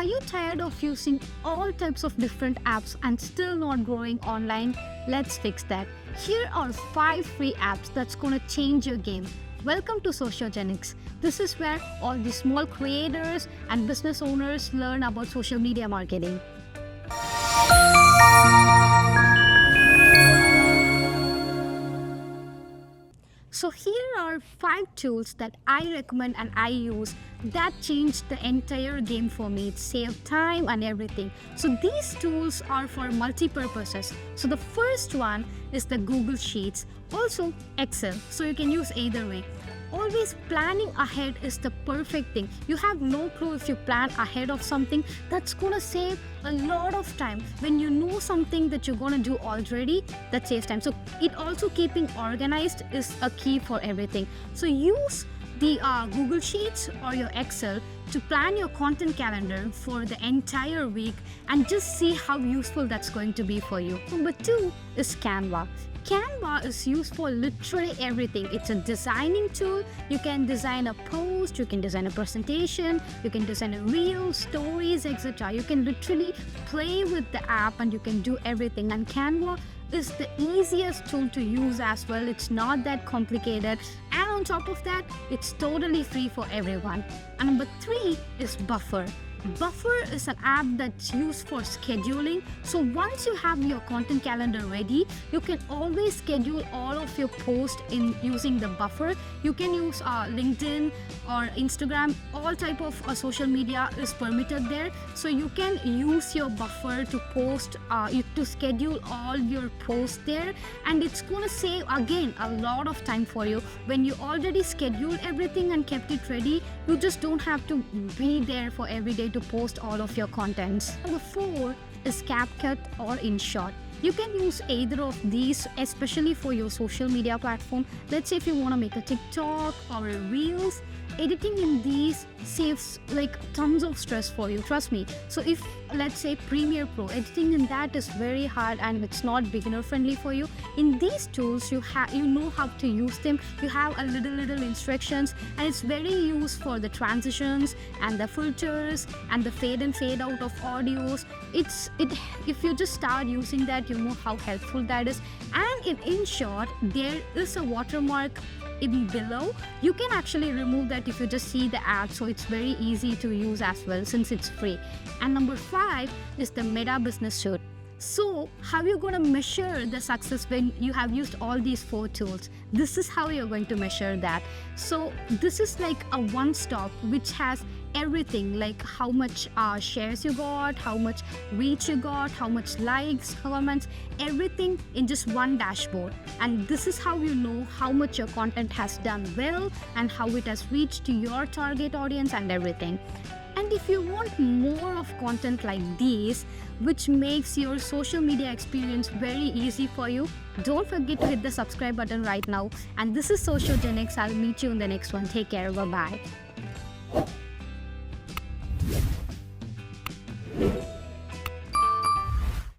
Are you tired of using all types of different apps and still not growing online? Let's fix that. Here are 5 free apps that's going to change your game. Welcome to Sociogenix. This is where all the small creators and business owners learn about social media marketing. So here are 5 tools that I recommend and I use that changed the entire game for me. It saved time and everything. So these tools are for multi-purposes. So the first one is the Google Sheets, also Excel. So you can use either way. Always planning ahead is the perfect thing. You have no clue if you plan ahead of something. That's gonna save a lot of time. When you know something that you're gonna do already, that saves time. So it also keeping organized is a key for everything. So use the Google Sheets or your Excel to plan your content calendar for the entire week and just see how useful that's going to be for you. Number 2 is Canva. Canva is used for literally everything. It's a designing tool. You can design a post, you can design a presentation, you can design a reel, stories, etc. You can literally play with the app and you can do everything. And Canva is the easiest tool to use as well. It's not that complicated. And on top of that, it's totally free for everyone. And number 3 is Buffer. Buffer is an app that's used for scheduling. So once you have your content calendar ready, you can always schedule all of your posts in using the Buffer. You can use LinkedIn or Instagram. All type of social media is permitted there. So you can use your Buffer to post, to schedule all your posts there. And it's going to save, again, a lot of time for you. When you already scheduled everything and kept it ready, you just don't have to be there for every day to post all of your contents. Number 4 is CapCut or InShot. You can use either of these, especially for your social media platform. Let's say if you want to make a TikTok or a Reels, editing in these saves like tons of stress for you, trust me. So if, let's say, Premiere Pro, editing in that is very hard and it's not beginner friendly for you. In these tools, you know how to use them. You have a little instructions, and it's very used for the transitions and the filters and the fade and fade out of audios. If you just start using that, you know how helpful that is. And in InShot, there is a watermark in below. You can actually remove that if you just see the ad, so it's very easy to use as well since it's free. And number 5 is the Meta Business Suite. So how are you going to measure the success when you have used all these 4 tools? This is how you're going to measure that. So this is like a one-stop which has everything, like how much shares you got, how much reach you got, how much likes, comments, everything in just one dashboard. And this is how you know how much your content has done well and how it has reached to your target audience and everything. And if you want more of content like these, which makes your social media experience very easy for you, don't forget to hit the subscribe button right now. And this is Sociogenix. I'll meet you in the next one. Take care. Bye-bye.